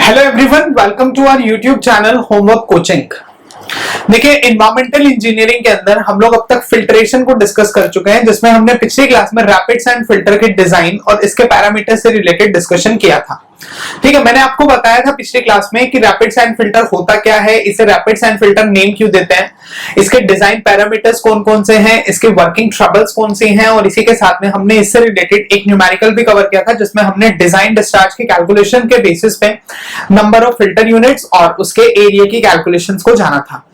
Hello everyone, welcome to our YouTube channel homework coaching. देखिए, environmental engineering के अंदर हम लोग अब तक फिल्ट्रेशन को डिस्कस कर चुके हैं, जिसमें हमने पिछली क्लास में रैपिड सैंड फिल्टर के डिजाइन और इसके पैरामीटर से रिलेटेड डिस्कशन किया था। ठीक है, मैंने आपको बताया था पिछली क्लास में कि रैपिड सैंड फिल्टर होता क्या है, इसे रैपिड सैंड फिल्टर नेम क्यों देते हैं, इसके डिजाइन पैरामीटर्स कौन कौन से हैं, इसके वर्किंग ट्रबल्स कौन सी हैं, और इसी के साथ में हमने इससे रिलेटेड एक न्यूमेरिकल भी कवर किया था, जिसमें हमने डिजाइन डिस्चार्ज के कैलकुलेशन के बेसिस पे नंबर ऑफ फिल्टर यूनिट्स और उसके एरिया की कैलकुलेशंस को जाना था।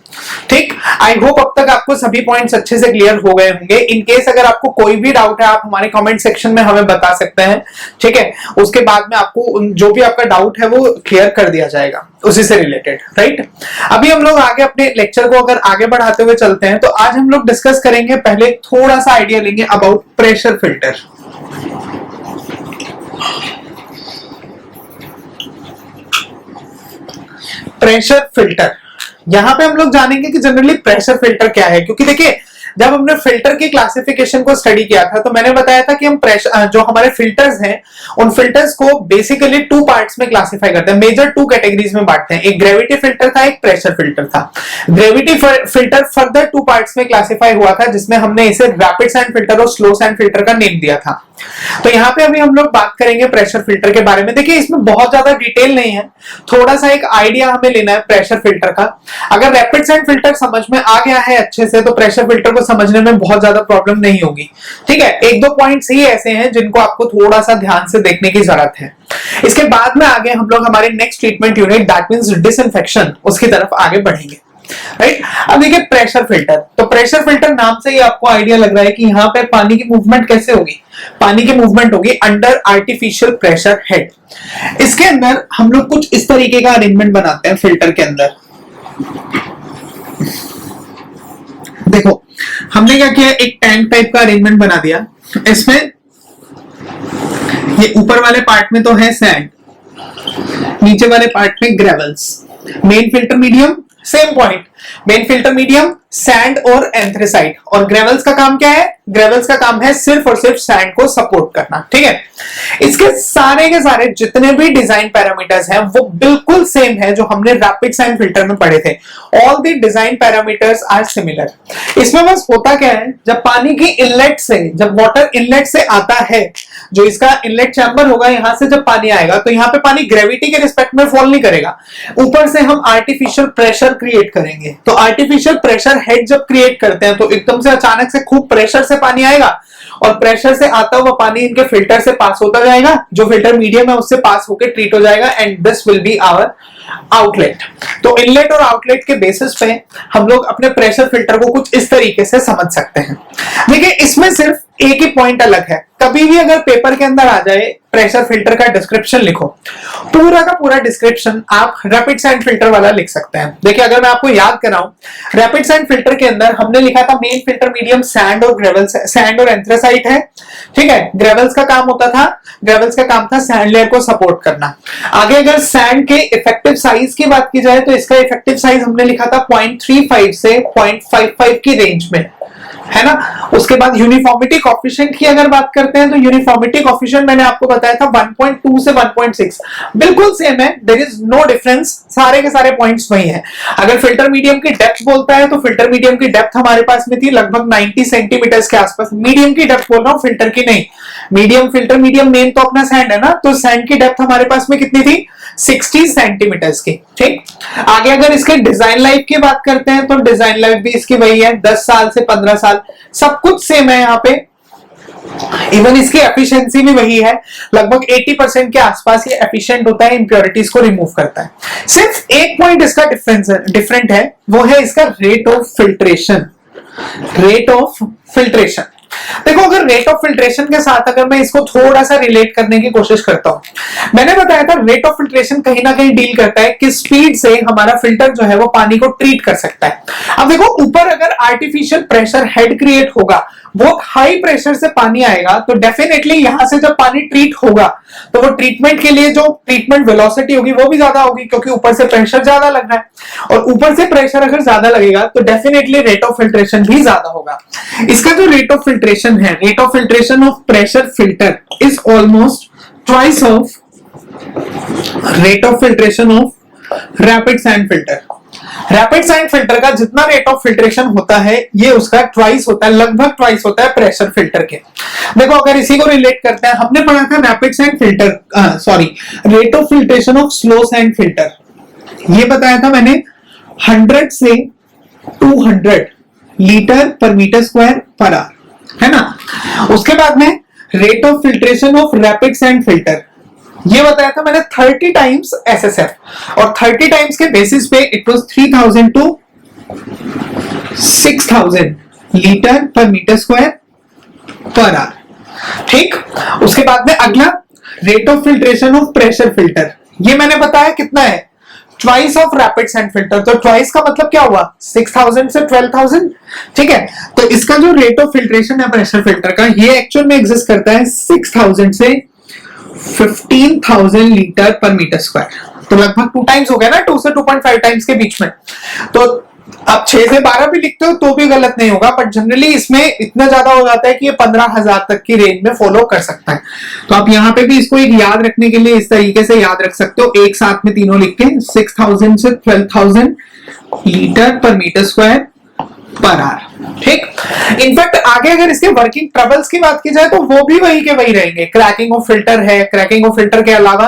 ठीक, आई होप अब तक आपको सभी पॉइंट्स अच्छे से क्लियर हो गए होंगे। इन केस अगर आपको कोई भी डाउट है, आप हमारे कमेंट सेक्शन में हमें बता सकते हैं। ठीक है, उसके बाद में आपको जो भी आपका डाउट है वो क्लियर कर दिया जाएगा उसी से रिलेटेड। राइट, अभी हम लोग आगे अपने लेक्चर को अगर आगे बढ़ाते हुए चलते हैं, तो आज हम लोग डिस्कस करेंगे, पहले थोड़ा सा आइडिया लेंगे about pressure filter. Pressure filter, यहां पे हम लोग जानेंगे कि जनरली प्रेशर फिल्टर क्या है, क्योंकि देखिए जब हमने फिल्टर की क्लासिफिकेशन को स्टडी किया था तो मैंने बताया था कि हम प्रेशर जो हमारे फिल्टर्स हैं उन फिल्टर्स को बेसिकली टू पार्ट्स में क्लासिफाई करते हैं, मेजर टू कैटेगरीज में बांटते हैं। एक ग्रेविटी फिल्टर था, एक प्रेशर फिल्टर था। Gravity filter further two parts में क्लासिफाई हुआ था, जिसमें हमने इसे रैपिड सैंड फिल्टर और स्लो सैंड फिल्टर का नेम दिया था। तो यहाँ पे अभी हम लोग बात करेंगे प्रेशर फिल्टर के बारे में। देखिए, इसमें बहुत ज्यादा डिटेल नहीं है, थोड़ा सा एक आइडिया हमें लेना है प्रेशर फिल्टर का। अगर रैपिड सैंड फिल्टर समझ में आ गया है अच्छे से, तो प्रेशर फिल्टर को समझने में बहुत ज्यादा प्रॉब्लम नहीं होगी। ठीक है, एक दो पॉइंट्स ही ऐसे हैं जिनको आपको थोड़ा सा ध्यान से देखने की जरूरत है। इसके बाद में आगे हम लोग हमारे next treatment unit, that means disinfection, उसकी तरफ आगे बढ़ेंगे। राइट, अब देखिए प्रेशर फिल्टर। तो प्रेशर फिल्टर नाम से ही आपको आइडिया लग रहा है कि यहाँ पे पानी की मूवमेंट कैसे होगी। पानी की मूवमेंट होगी अंडर आर्टिफिशियल प्रेशर हेड। इसके अंदर हम लोग कुछ इस तरीके का अरेंजमेंट बनाते हैं फिल्टर के अंदर। देखो, हमने क्या किया, एक टैंक टाइप का अरेंजमेंट बना दिया। इसमें ये ऊपर वाले पार्ट में तो है सैंड, नीचे वाले पार्ट में gravels. Main filter medium, same point, main filter medium, sand और एंथ्रेसाइट। और ग्रेवल्स का काम क्या है? ग्रेवल्स का काम है सिर्फ और सिर्फ सैंड को सपोर्ट करना। ठीक है, इसके सारे के सारे जितने भी डिजाइन पैरामीटर्स हैं वो बिल्कुल सेम है जो हमने रैपिड सैंड फिल्टर में पढ़े थे। All the design parameters are similar. इसमें बस होता क्या है, जब पानी की इनलेट से, जब वाटर इनलेट से आता है, जो इसका इनलेट चैम्बर होगा, यहां से जब पानी आएगा तो यहाँ पे पानी ग्रेविटी के रिस्पेक्ट में फॉल नहीं करेगा, ऊपर से हम आर्टिफिशियल प्रेशर क्रिएट करेंगे। तो आर्टिफिशियल प्रेशर हेड जब क्रिएट करते हैं तो एकदम से अचानक से खूब प्रेशर से पानी आएगा, और प्रेशर से आता हुआ पानी इनके फिल्टर से पास होता जाएगा, जो फिल्टर मीडियम है उससे पास होकर ट्रीट हो जाएगा, and this will be our outlet. तो इनलेट और आउटलेट के बेसिस पे हम लोग अपने प्रेशर फिल्टर को कुछ इस तरीके से समझ सकते हैं। देखिए, इसमें सिर्फ एक ही पॉइंट अलग है। कभी भी अगर पेपर के अंदर आ जाए प्रेशर फिल्टर का डिस्क्रिप्शन लिखो, पूरा का पूरा डिस्क्रिप्शन आप रैपिड सैंड फिल्टर वाला लिख सकते हैं। देखिए, अगर मैं आपको याद कराऊं, रैपिड सैंड फिल्टर के अंदर हमने लिखा था मेन फिल्टर मीडियम सैंड और ग्रेवल्स, सैंड और एंथ्रेसाइट है। ठीक है, ग्रेवल्स का काम होता था, ग्रेवल्स का काम था सैंड लेयर को सपोर्ट करना। आगे अगर सैंड के इफेक्टिव साइज की बात की जाए तो इसका इफेक्टिव साइज हमने लिखा था 0.35 से 0.55 की रेंज में, है ना। उसके बाद यूनिफॉर्मिटी कोएफिशिएंट की अगर बात करते हैं तो यूनिफॉर्मिटी कोएफिशिएंट मैंने आपको बताया था 1.2 से 1.6, बिल्कुल सेम है, देयर इज नो डिफरेंस, सारे के सारे पॉइंट्स वही हैं। अगर फिल्टर मीडियम की डेप्थ बोलता है तो फिल्टर मीडियम की डेप्थ हमारे पास में थी लगभग 90 सेंटीमीटर के आसपास। मीडियम की डेप्थ बोल रहा हूं, फिल्टर की नहीं। मीडियम, फिल्टर मीडियम मेन तो अपना सैंड है ना, तो सैंड की डेप्थ हमारे पास में कितनी थी? 60 सेंटीमीटर की। ठीक, आगे अगर इसके डिजाइन लाइफ की बात करते हैं तो डिजाइन लाइफ भी इसकी वही है, 10 साल से 15 साल, सब कुछ सेम है यहाँ पे। इवन इसकी एफिशिएंसी भी वही है, लगभग 80% के आसपास ये एफिशिएंट होता है, इंप्योरिटीज को रिमूव करता है। सिर्फ एक पॉइंट इसका डिफरेंट है, वो है इसका rate of filtration. Rate of filtration, देखो, अगर रेट ऑफ फिल्ट्रेशन के साथ अगर मैं इसको थोड़ा सा रिलेट करने की कोशिश करता हूं, मैंने बताया था रेट ऑफ फिल्ट्रेशन कहीं ना कहीं डील करता है कि स्पीड से हमारा फिल्टर जो है वो पानी को ट्रीट कर सकता है। अब देखो, ऊपर अगर आर्टिफिशियल प्रेशर हेड क्रिएट होगा, बहुत हाई प्रेशर से पानी आएगा, तो डेफिनेटली यहां से जब पानी ट्रीट होगा तो वो ट्रीटमेंट के लिए जो ट्रीटमेंट वेलोसिटी होगी वो भी ज्यादा होगी, क्योंकि ऊपर से प्रेशर ज्यादा लग रहा है, और ऊपर से प्रेशर अगर ज्यादा लगेगा तो डेफिनेटली रेट ऑफ फिल्ट्रेशन भी ज्यादा होगा। इसका जो रेट ऑफ फिल्ट्रेशन है, rate of filtration of pressure filter is almost twice of rate of filtration of rapid sand filter. Rapid sand filter का जितना रेट ऑफ फिल्ट्रेशन होता है ये उसका ट्वाइस होता है, लगभग ट्वाइस होता है प्रेशर फिल्टर के। देखो अगर इसी को रिलेट करते हैं, हमने पढ़ा था rapid sand filter sorry rate of filtration of slow sand filter, ये बताया था मैंने 100 से 200 लीटर पर मीटर स्क्वायर पर आवर, है ना। उसके बाद में rate of filtration of rapid sand filter, ये बताया था मैंने 30 टाइम्स एसएसएफ, और 30 टाइम्स के बेसिस पे इट वाज 3000 टू 6000 लीटर पर मीटर स्क्वायर पर आवर। ठीक, उसके बाद में अगला rate of filtration of pressure filter, ये मैंने बताया कितना है, twice of rapid sand filter. तो ट्वाइस का मतलब क्या हुआ, 6000 से 12000। ठीक है, तो इसका जो रेट ऑफ फिल्ट्रेशन है प्रेशर फिल्टर का, ये एक्चुअल में एग्जिस्ट करता है 6000 से 15,000 लीटर पर मीटर स्क्वायर। तो लगभग 2 टाइम्स हो गया ना, 2 से 2.5 टाइम्स के बीच में। तो अब 6 से 12 भी लिखते हो तो भी गलत नहीं होगा, बट जनरली इसमें इतना ज्यादा हो जाता है कि ये 15,000 तक की रेंज में फॉलो कर सकता है। तो आप यहाँ पे भी इसको एक याद रखने के लिए इस तरीके से याद रख सकते हो, एक साथ में तीनों लिख के 6000 से 12,000 लीटर पर मीटर स्क्वायर पर आवर। ठीक, इनफैक्ट आगे अगर इसके वर्किंग ट्रबल्स की बात की जाए तो वो भी वही के वही रहेंगे। क्रैकिंग ऑफ फिल्टर है, क्रैकिंग ऑफ फिल्टर के अलावा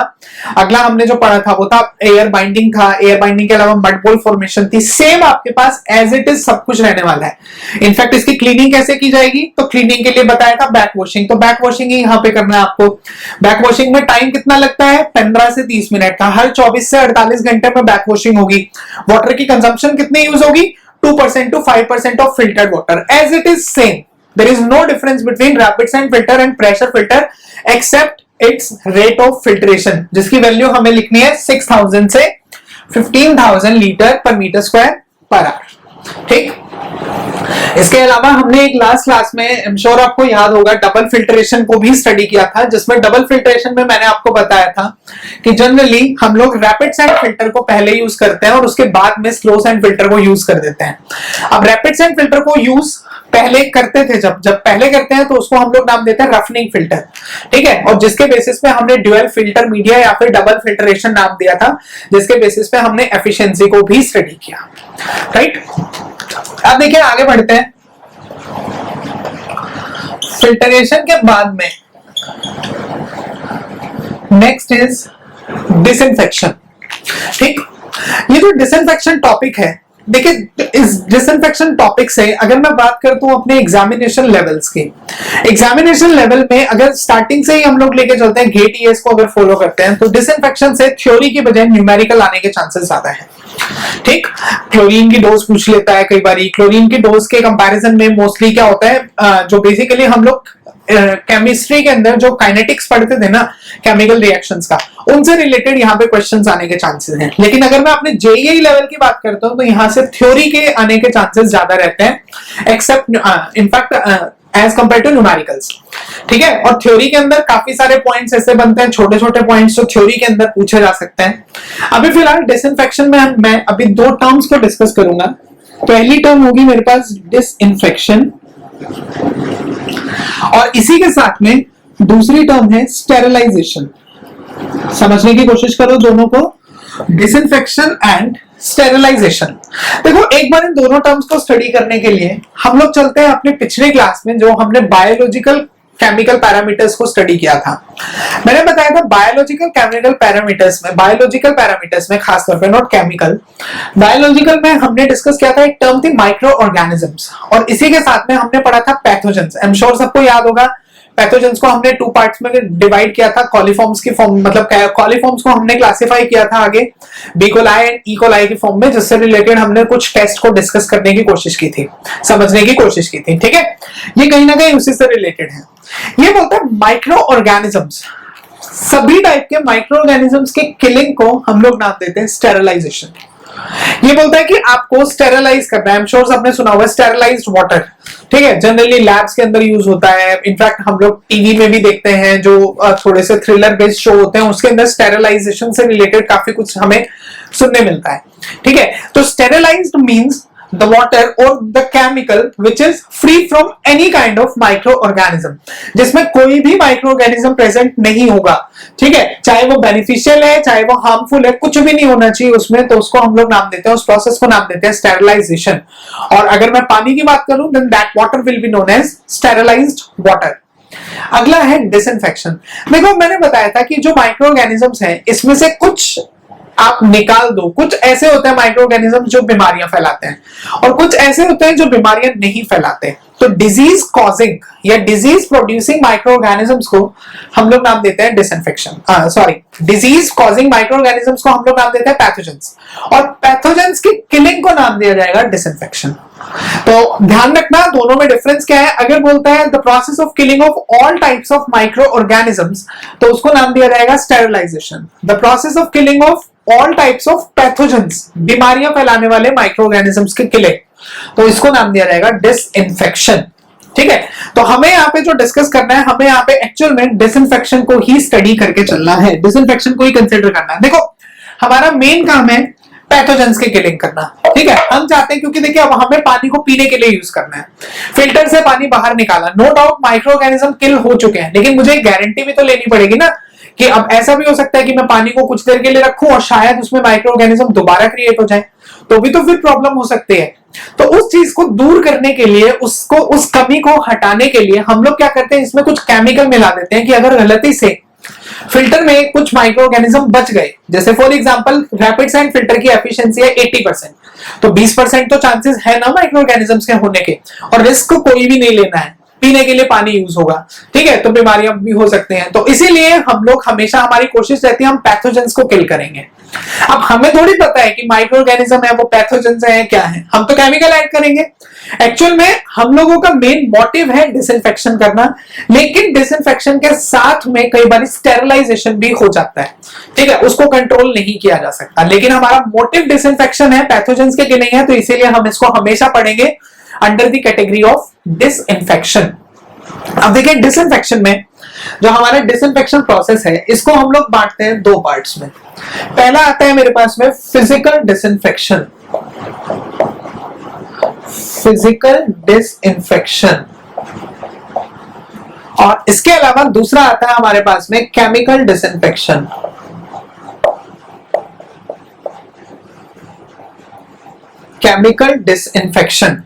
अगला हमने जो पढ़ा था वो था एयर बाइंडिंग था, एयर बाइंडिंग के अलावा मड बोल फॉर्मेशन थी। सेम आपके पास एज इट इज सब कुछ रहने वाला है। इनफैक्ट इसकी क्लीनिंग कैसे की जाएगी, तो क्लीनिंग के लिए बताया था बैक वॉशिंग, तो बैक वॉशिंग ही यहाँ पे करना है आपको। बैक वॉशिंग में टाइम कितना लगता है, 15 से 30 मिनट का, हर 24 से 48 घंटे में बैक वॉशिंग होगी। वाटर की कंजम्पशन कितनी यूज होगी, 2% to 5% of filtered water. As it is same, there is no difference between rapid sand filter and pressure filter except its rate of filtration, जिसकी वैल्यू हमें लिखनी है 6000 से 15,000 लीटर पर मीटर स्क्वायर पर आवर। ठीक, इसके अलावा हमने एक लास्ट क्लास में, आई एम श्योर आपको याद होगा, डबल फिल्ट्रेशन को भी स्टडी किया था, जिसमें डबल फिल्ट्रेशन में मैंने आपको बताया था कि जनरली हम लोग रैपिड सैंड फिल्टर को पहले यूज करते हैं और उसके बाद में स्लो सैंड फिल्टर को यूज कर देते हैं। अब रैपिड सैंड फिल्टर को यूज पहले करते थे, जब पहले करते हैं तो उसको हम लोग नाम देते हैं रफनिंग फिल्टर। ठीक है, और जिसके बेसिस पे हमने ड्यूअल फिल्टर मीडिया या फिर डबल फिल्ट्रेशन नाम दिया था, जिसके बेसिस पे हमने एफिशिएंसी को भी स्टडी किया। राइट, अब देखिए आगे बढ़ते हैं। फिल्टरेशन के बाद में नेक्स्ट इज डिसइंफेक्शन। ठीक, ये जो डिसइंफेक्शन टॉपिक है, देखिए इस डिसइंफेक्शन टॉपिक से अगर मैं बात करता हूं अपने एग्जामिनेशन लेवल्स की, एग्जामिनेशन लेवल में अगर स्टार्टिंग से ही हम लोग लेके चलते हैं गेट ईएस को अगर फॉलो करते हैं, तो डिसइंफेक्शन से थ्योरी की बजाय न्यूमेरिकल आने के चांसेस ज्यादा है। ठीक, क्लोरीन की डोज पूछ लेता है कई बार। क्लोरीन की डोज के कंपैरिजन में मोस्टली क्या होता है, जो बेसिकली हम लोग केमिस्ट्री के अंदर जो काइनेटिक्स पढ़ते थे ना, केमिकल रिएक्शंस का, उनसे रिलेटेड यहाँ पे क्वेश्चंस आने के चांसेस हैं। लेकिन अगर मैं अपने जेईई लेवल की बात करता हूँ तो यहाँ से थ्योरी के आने के चांसेस ज्यादा रहते हैं, except in fact as compare to numericals. ठीक है, और थ्योरी के अंदर काफी सारे पॉइंट्स ऐसे बनते हैं, छोटे छोटे पॉइंट्स जो थ्योरी के अंदर पूछे जा सकते हैं। अभी फिलहाल डिसइंफेक्शन में मैं अभी 2 टर्म्स को डिस्कस करूंगा। पहली टर्म होगी मेरे पास डिसइंफेक्शन, और इसी के साथ में दूसरी टर्म है स्टेरिलाइजेशन। समझने की कोशिश करो दोनों को, डिसइंफेक्शन एंड स्टेरिलाइजेशन। देखो एक बार इन दोनों टर्म्स को स्टडी करने के लिए हम लोग चलते हैं अपने पिछले क्लास में, जो हमने बायोलॉजिकल केमिकल पैरामीटर्स को स्टडी किया था। मैंने बताया था बायोलॉजिकल केमिकल पैरामीटर्स में खासतौर पे, नॉट केमिकल, बायोलॉजिकल में हमने डिस्कस किया था एक टर्म थी माइक्रो ऑर्गेनिजम्स, और इसी के साथ में हमने पढ़ा था पैथोजेंस। आई एम श्योर सबको याद होगा, पैथोजेंस को हमने 2 पार्ट्स में डिवाइड किया था, कॉलीफॉर्म्स की फॉर्म, मतलब कॉलीफॉर्म्स को हमने क्लासिफाई किया था आगे B coli and E coli की फॉर्म में, जिससे रिलेटेड हमने कुछ टेस्ट को डिस्कस करने की कोशिश की थी, समझने की कोशिश की थी। ठीक है, ये कहीं ना कहीं उसी से रिलेटेड है। ये बोलता है माइक्रो ऑर्गेनिजम्स, सभी टाइप के माइक्रो ऑर्गेनिजम्स के किलिंग को हम लोग नाम देते हैं स्टेरिलाइजेशन। ये बोलता है कि आपको स्टेरिलाइज करना है। आई एम श्योर आपने सुना हुआ स्टेरिलाइज्ड वाटर। ठीक है, जनरली लैब्स के अंदर यूज होता है। इनफैक्ट हम लोग टीवी में भी देखते हैं, जो थोड़े से थ्रिलर बेस्ड शो होते हैं, उसके अंदर स्टेरिलाइजेशन से रिलेटेड काफी कुछ हमें सुनने मिलता है। ठीक है, तो sterilised means the water or the chemical which is free from any kind of microorganism, जिसमें कोई भी माइक्रोऑर्गेनिज्म प्रेजेंट नहीं होगा, ठीक है, चाहे वो बेनिफिशियल है चाहे वो हार्मफुल है, कुछ भी नहीं होना चाहिए उसमें, तो उसको हम लोग नाम देते हैं, उस प्रोसेस को नाम देते हैं स्टेरिलाइजेशन। और अगर मैं पानी की बात करूं then that water will be known as sterilized water. अगला है डिसइंफेक्शन। देखो मैंने बताया था कि जो माइक्रोऑर्गेनिजम्स हैं इसमें से कुछ आप निकाल दो, कुछ ऐसे होते हैं माइक्रोऑर्गेनिज्म जो बीमारियां फैलाते हैं और कुछ ऐसे होते हैं जो बीमारियां नहीं फैलाते। तो डिजीज कॉजिंग या डिजीज प्रोड्यूसिंग माइक्रोऑर्गेनिजम्स को हम लोग नाम देते हैं disinfection, sorry disease causing microorganisms को हम लोग नाम देते हैं पैथोजेंस, और पैथोजेंस की किलिंग को नाम दिया जाएगा डिसइंफेक्शन। तो ध्यान रखना दोनों में डिफरेंस क्या है। अगर बोलता है the process of killing of all types of microorganisms तो उसको नाम दिया जाएगा sterilisation. The process of killing of all types of pathogens, बीमारियां फैलाने वाले माइक्रोऑर्गेनिजम्स के किलिंग, तो इसको नाम दिया जाएगा डिसइंफेक्शन। ठीक है, तो हमें यहाँ पे जो डिस्कस करना है, हमें यहाँ पे एक्चुअल में डिसइंफेक्शन को ही स्टडी करके चलना है, डिसइंफेक्शन को ही कंसिडर करना है। देखो हमारा मेन काम है पैथोजेंस के किलिंग करना, ठीक है, हम चाहते हैं क्योंकि देखिए अब हमें पानी को पीने के लिए यूज करना है, फिल्टर से पानी बाहर निकाला, नो डाउट माइक्रोऑर्गेनिज्म किल हो चुके हैं, लेकिन मुझे गारंटी भी तो लेनी पड़ेगी ना कि अब ऐसा भी हो सकता है कि मैं पानी को कुछ देर के लिए रखूं और शायद उसमें माइक्रोऑर्गेनिज्म दोबारा क्रिएट हो जाए, तो भी तो फिर प्रॉब्लम हो सकती है। तो उस चीज को दूर करने के लिए, उसको उस कमी को हटाने के लिए हम लोग क्या करते हैं, इसमें कुछ केमिकल मिला देते हैं कि अगर गलती से फिल्टर में कुछ माइक्रोऑर्गेनिज्म बच गए, जैसे for example rapid sand filter की एफिशिएंसी है 80%, तो 20% तो चांसेस है ना माइक्रोऑर्गेनिज्म्स के होने के, और रिस्क कोई भी नहीं लेना है, पीने के लिए पानी यूज होगा, ठीक है, तो बीमारियां भी हो सकते हैं। तो इसीलिए हम लोग हमेशा, हमारी कोशिश रहती है हम पैथोजेंस को किल करेंगे। अब हमें थोड़ी पता है कि माइक्रोऑर्गेनिज्म है वो पैथोजेंस है क्या है, हम तो केमिकल ऐड करेंगे। एक्चुअल में हम लोगों का मेन मोटिव है डिसइंफेक्शन करना, लेकिन डिसइंफेक्शन के साथ में कई बार स्टेरिलाइजेशन भी हो जाता है, ठीक है, उसको कंट्रोल नहीं किया जा सकता, लेकिन हमारा मोटिव डिसइंफेक्शन है, पैथोजेंस के किलिंग है, तो इसीलिए हम इसको हमेशा पढ़ेंगे under the category of disinfection. अब देखिए डिसइंफेक्शन में जो हमारा डिसइंफेक्शन प्रोसेस है इसको हम लोग बांटते हैं दो पार्ट्स में। पहला आता है मेरे पास में फिजिकल डिसइंफेक्शन, फिजिकल डिसइंफेक्शन, और इसके अलावा दूसरा आता है हमारे पास में केमिकल डिसइंफेक्शन। Chemical disinfection.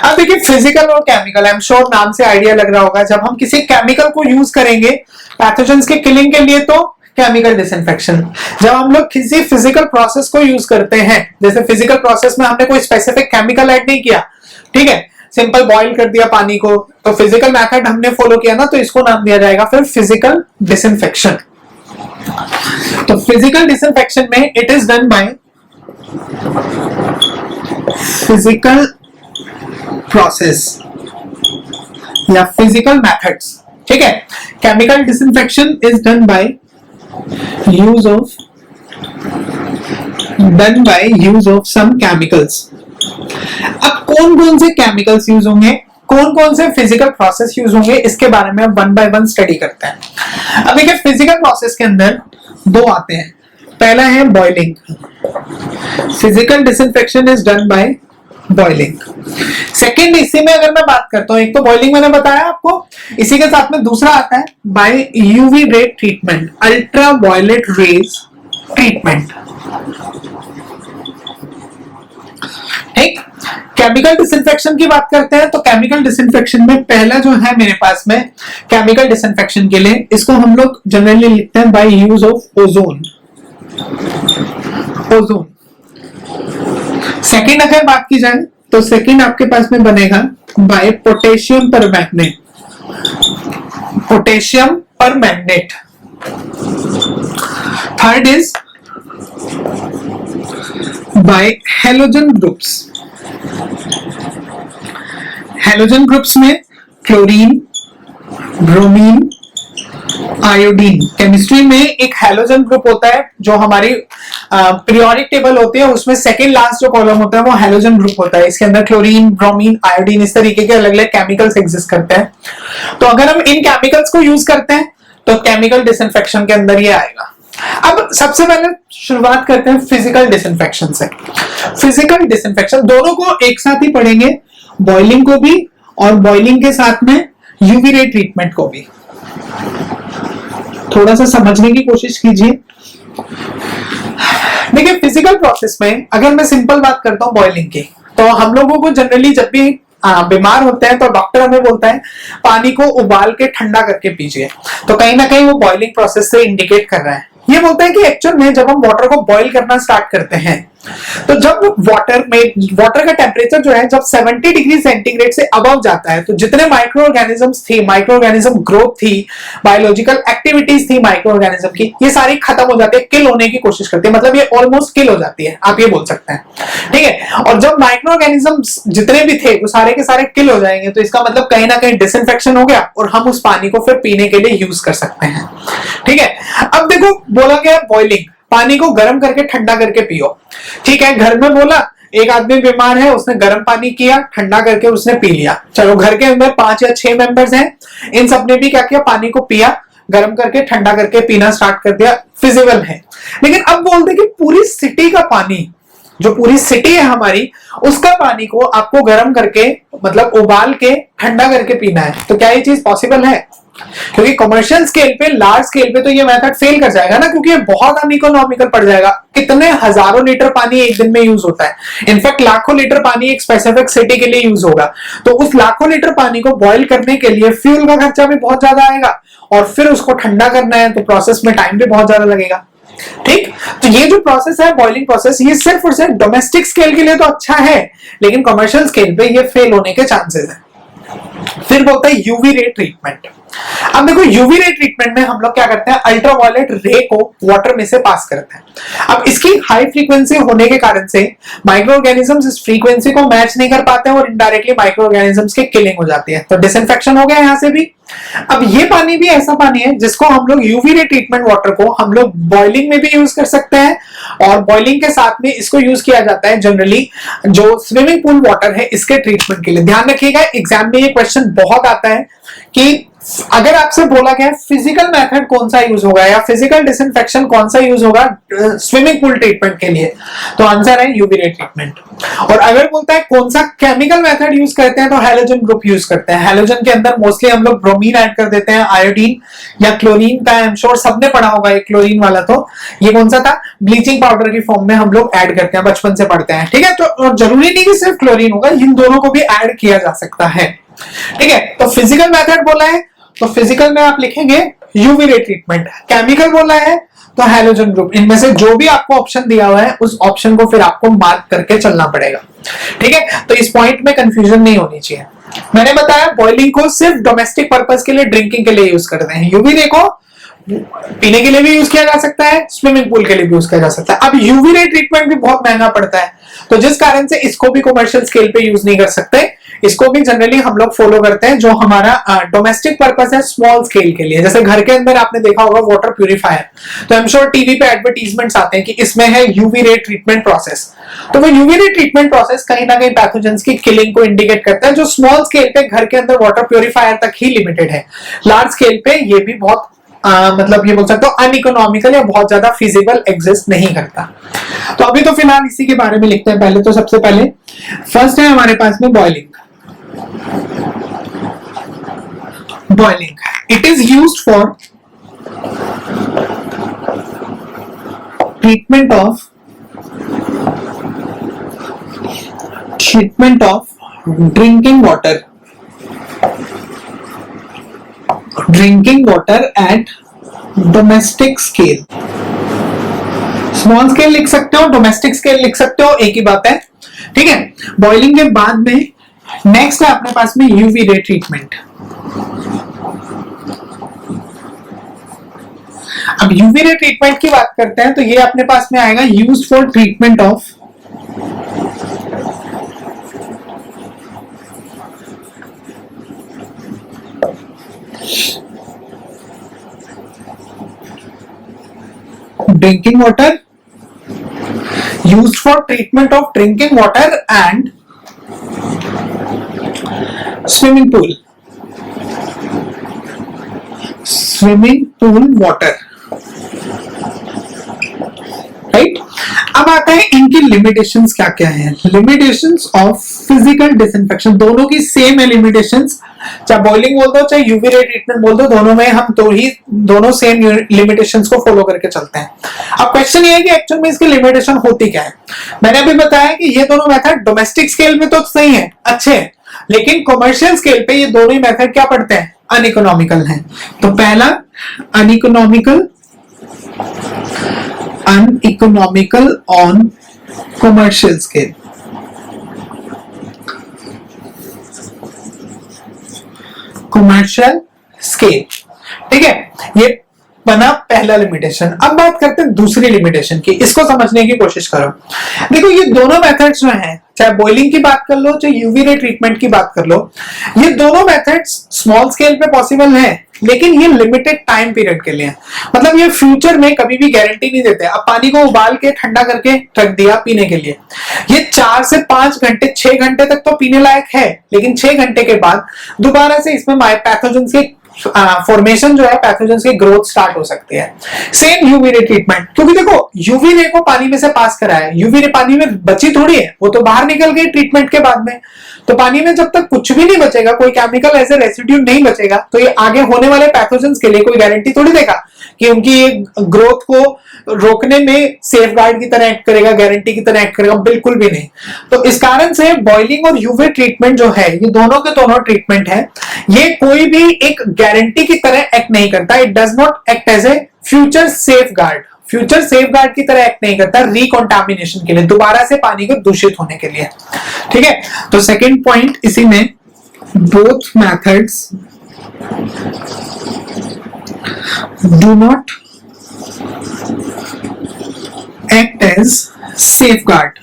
अब देखिए फिजिकल और केमिकल, आई एम श्योर नाम से आइडिया लग रहा होगा, जब हम किसी केमिकल को यूज करेंगे पैथोजेंस के किलिंग के लिए तो केमिकल डिसइंफेक्शन, जब हम लोग किसी फिजिकल प्रोसेस को यूज करते हैं, जैसे फिजिकल प्रोसेस में हमने कोई स्पेसिफिक केमिकल ऐड नहीं किया, ठीक है, सिंपल बॉईल कर दिया पानी को, तो फिजिकल मेथड हमने फॉलो किया ना, तो इसको नाम दिया जाएगा फिर फिजिकल डिसइंफेक्शन। तो फिजिकल डिसइंफेक्शन में it is done by physical process या फिजिकल मेथड्स, ठीक है। Chemical disinfection is done by use of some chemicals. अब कौन कौन से केमिकल्स यूज होंगे, कौन कौन से फिजिकल प्रोसेस यूज होंगे, इसके बारे में वन बाय वन स्टडी करते हैं। अब देखिए फिजिकल प्रोसेस के अंदर दो आते हैं, पहला है boiling, physical disinfection is done by boiling. Second इसी में अगर मैं बात करता हूं, एक तो बॉइलिंग मैंने बताया आपको, इसी के साथ में दूसरा आता है by UV ray treatment, ultraviolet rays treatment, ठीक। केमिकल डिसइंफेक्शन की बात करते हैं तो केमिकल डिसइंफेक्शन में पहला जो है मेरे पास में केमिकल डिसइंफेक्शन के लिए, इसको हम लोग जनरली लिखते हैं bye use of ozone. Ozone second अगर बात की जाए तो सेकंड आपके पास में बनेगा by potassium permanganate, potassium permanganate. Third is by halogen groups. Halogen groups में क्लोरीन, ब्रोमीन, आयोडीन। केमिस्ट्री में एक हेलोजन ग्रुप होता है जो हमारी पीरियोडिक टेबल होती है, उसमें सेकंड लास्ट जो कॉलम होता है वो हेलोजन ग्रुप होता है, इसके अंदर क्लोरीन, ब्रोमीन, आयोडीन इस तरीके के अलग अलग केमिकल्स एग्जिस्ट करते हैं। तो अगर हम इन केमिकल्स को यूज करते हैं तो केमिकल डिसइंफेक्शन के अंदर ये आएगा, अब सबसे पहले शुरुआत करते हैं फिजिकल डिसइंफेक्शन से। फिजिकल डिसइंफेक्शन दोनों को एक साथ ही पढ़ेंगे, बॉइलिंग को भी और बॉइलिंग के साथ में यूवी रे ट्रीटमेंट को भी। थोड़ा सा समझने की कोशिश कीजिए। देखिए फिजिकल प्रोसेस में अगर मैं सिंपल बात करता हूं बॉइलिंग की, तो हम लोगों को जनरली जब भी बीमार होते हैं तो डॉक्टर हमें बोलता है पानी को उबाल के ठंडा करके पीजिए, तो कहीं ना कहीं वो बॉइलिंग प्रोसेस से इंडिकेट कर रहा है। ये बोलता है कि एक्चुअल में जब हम वाटर को बॉईल करना स्टार्ट करते हैं, तो जब वाटर का टेम्परेचर जो है जब 70 डिग्री सेंटीग्रेड से अबव जाता है, तो जितने माइक्रो ऑर्गेनिजम्स थी, माइक्रो ऑर्गेनिज्म ग्रोथ थी, बायोलॉजिकल एक्टिविटीज थी माइक्रो ऑर्गेनिज्म की, ये सारी खत्म हो जाती है, किल होने की कोशिश करती है, मतलब ये ऑलमोस्ट किल हो जाती है, आप ये बोल सकते हैं। ठीक है, और जब माइक्रो ऑर्गेनिजम्स जितने भी थे वो सारे के सारे किल हो जाएंगे, तो इसका मतलब कहीं ना कहीं डिसइंफेक्शन हो गया और हम उस पानी को फिर पीने के लिए यूज कर सकते हैं। ठीक है, अब देखो बोला गया बॉइलिंग, पानी को गर्म करके ठंडा करके पियो। ठीक है, घर में बोला एक आदमी बीमार है, उसने गर्म पानी किया, ठंडा करके उसने पी लिया। चलो घर के अंदर 5 या 6 मेंबर्स हैं, इन सबने भी क्या किया, पानी को पिया, गर्म करके ठंडा करके पीना स्टार्ट कर दिया, फिजिबल है। लेकिन अब बोलते कि पूरी सिटी का पानी, जो पूरी सिटी है हमारी, उसका पानी को आपको गर्म करके मतलब उबाल के ठंडा करके पीना है, तो क्या ये चीज पॉसिबल है? क्योंकि कमर्शियल स्केल पे, लार्ज स्केल पे तो ये मेथड फेल कर जाएगा ना, क्योंकि ये बहुत अनइकोनॉमिकल पड़ जाएगा। कितने हजारों लीटर पानी एक दिन में यूज होता है, इनफैक्ट लाखों लीटर पानी एक स्पेसिफिक सिटी के लिए यूज होगा, तो उस लाखों लीटर पानी को बॉईल करने के लिए फ्यूल का खर्चा भी बहुत ज्यादा आएगा, और फिर उसको ठंडा करना है तो प्रोसेस में टाइम भी बहुत ज्यादा लगेगा। ठीक, तो ये जो प्रोसेस है बॉइलिंग प्रोसेस, ये सिर्फ और सिर्फ डोमेस्टिक स्केल के लिए तो अच्छा है, लेकिन कमर्शियल स्केल पे ये फेल होने के चांसेस है। फिर बोलता है यूवी रे ट्रीटमेंट। अब देखो यूवी रे ट्रीटमेंट में हम लोग क्या करते हैं, अल्ट्रावायलेट रे को वाटर में से पास करते हैं। अब इसकी हाई फ्रीक्वेंसी होने के कारण से माइक्रो ऑर्गेनिजम्स इस फ्रीक्वेंसी को मैच नहीं कर पाते हैं और इनडायरेक्टली माइक्रो ऑर्गेनिजम्स की किलिंग हो जाती है, तो डिसइंफेक्शन हो गया यहां से भी। अब ये पानी भी ऐसा पानी है जिसको हम लोग यूवी रे ट्रीटमेंट वाटर को हम लोग बॉइलिंग में भी यूज कर सकते हैं, और बॉइलिंग के साथ में इसको यूज किया जाता है जनरली जो स्विमिंग पूल वाटर है इसके ट्रीटमेंट के लिए। ध्यान रखिएगा, एग्जाम में ये क्वेश्चन बहुत आता है कि अगर आपसे बोला गया फिजिकल मेथड कौन सा यूज होगा या फिजिकल डिसइंफेक्शन कौन सा यूज होगा स्विमिंग पूल ट्रीटमेंट के लिए, तो आंसर है यूवी रे ट्रीटमेंट। और अगर बोलता है कौन सा केमिकल मेथड यूज करते हैं, तो हैलोजन ग्रुप यूज करते हैं। हैलोजन के अंदर मोस्टली हम लोग ब्रोमीन ऐड कर देते हैं, आयोडीन या क्लोरीन का, आई एम श्योर सबने पढ़ा होगा ये क्लोरीन वाला, तो ये कौन सा था, ब्लीचिंग पाउडर की फॉर्म में हम लोग ऐड करते हैं, बचपन से पढ़ते हैं। ठीक है, तो जरूरी नहीं कि सिर्फ क्लोरीन होगा, इन दोनों को भी ऐड किया जा सकता है। ठीक है, तो फिजिकल मेथड बोला है तो फिजिकल में आप लिखेंगे यूवी रे ट्रीटमेंट, केमिकल बोला है तो हैलोजन ग्रुप। इनमें से जो भी आपको ऑप्शन दिया हुआ है उस ऑप्शन को फिर आपको मार्क करके चलना पड़ेगा। ठीक है, तो इस पॉइंट में कंफ्यूजन नहीं होनी चाहिए। मैंने बताया बॉइलिंग को सिर्फ डोमेस्टिक पर्पस के लिए, ड्रिंकिंग के लिए यूज करते हैं। यूवी रे को पीने के लिए भी यूज किया जा सकता है, स्विमिंग पूल के लिए भी यूज किया जा सकता है। अब यूवी रे ट्रीटमेंट भी बहुत महंगा पड़ता है, तो जिस कारण से इसको भी कमर्शियल स्केल पे यूज नहीं कर सकते, इसको भी जनरली हम लोग फॉलो करते हैं जो हमारा डोमेस्टिक पर्पस है, स्मॉल स्केल के लिए। जैसे घर के अंदर आपने देखा होगा वाटर प्यूरिफायर, तो आई एम श्योर टीवी पे एडवर्टीजमेंट्स आते हैं कि इसमें है यूवी रे ट्रीटमेंट प्रोसेस, तो वो यूवी रे ट्रीटमेंट प्रोसेस कहीं ना कहीं पैथोजेंस की किलिंग को इंडिकेट करता है, जो स्मॉल स्केल पे घर के अंदर वाटर प्यूरिफायर तक ही लिमिटेड है। लार्ज स्केल पे ये भी बहुत मतलब ये बोल सकते हो अनइकोनॉमिकल या बहुत ज्यादा फिजिबल एग्जिस्ट नहीं करता। तो अभी तो फिलहाल इसी के बारे में लिखते हैं। पहले तो सबसे पहले फर्स्ट है हमारे पास में boiling. Boiling it is used for treatment of drinking water at domestic scale. Small scale लिख सकते हो, डोमेस्टिक स्केल लिख सकते हो, एक ही बात है। ठीक है, बॉइलिंग के बाद में नेक्स्ट है अपने पास में यूवी रे ट्रीटमेंट। अब यूवी रे ट्रीटमेंट की बात करते हैं तो ये अपने पास में आएगा used for treatment of drinking water, used for treatment of drinking water and swimming pool water। हैं इनकी लिमिटेशंस क्या क्या हैं। लिमिटेशंस ऑफ फिजिकल डिसइंफेक्शन, दोनों की सेम है लिमिटेशंस, चाहे बॉइलिंग बोल दो चाहे यूवी रे ट्रीटमेंट बोल दो, दोनों में हम दोनों सेम लिमिटेशंस को फॉलो करके चलते हैं। अब क्वेश्चन ये है कि एक्चुअल में इसकी लिमिटेशन होती क्या है। मैंने अभी बताया कि ये दोनों मेथड डोमेस्टिक स्केल में तो सही है, अच्छे हैं, लेकिन कमर्शियल स्केल पे ये दोनों ही मेथड क्या पड़ते हैं, अनइकोनॉमिकल हैं। तो पहला uneconomical on commercial scale. Commercial scale, ठीक है, ये बना पहला लिमिटेशन। अब बात करते हैं दूसरी लिमिटेशन की, इसको समझने की कोशिश करो। देखो ये दोनों मेथड्स जो हैं, चाहे बॉइलिंग की बात कर लो चाहे यूवी रे ट्रीटमेंट की बात कर लो, ये दोनों मेथड्स स्मॉल स्केल पे पॉसिबल हैं, लेकिन ये लिमिटेड टाइम पीरियड के लिए है। मतलब ये फ्यूचर में कभी भी गारंटी नहीं देते। अब पानी को उबाल के ठंडा करके रख दिया पीने के लिए, ये 4 से 5 घंटे 6 घंटे तक तो पीने लायक है, लेकिन 6 घंटे के बाद दोबारा से इसमें पैथोजेंस के फॉर्मेशन जो है, पैथोजेंस की ग्रोथ स्टार्ट हो सकती है। सेम यूवी रे ट्रीटमेंट, क्योंकि देखो यूवी रे को पानी में से पास करा है, यूवी रे पानी में बची थोड़ी है, वो तो बाहर निकल गई ट्रीटमेंट के बाद में। तो पानी में जब तक कुछ भी नहीं बचेगा, कोई केमिकल ऐसे रेसिड्यू नहीं बचेगा, तो ये आगे होने वाले पैथोजेंस के लिए कोई गारंटी थोड़ी देगा कि उनकी ग्रोथ को रोकने में सेफ गार्ड की तरह एक्ट करेगा, गारंटी की तरह एक्ट करेगा, बिल्कुल भी नहीं। तो इस कारण से बॉइलिंग और यूवी ट्रीटमेंट जो है, ये दोनों के दोनों ट्रीटमेंट है, ये कोई भी एक गारंटी की तरह एक्ट नहीं करता। It does not act as a future safeguard, future safeguard की तरह एक्ट नहीं करता रिकॉन्टामिनेशन के लिए, दोबारा से पानी को दूषित होने के लिए, ठीक है। तो सेकेंड पॉइंट इसी में, both methods do not act as safeguard.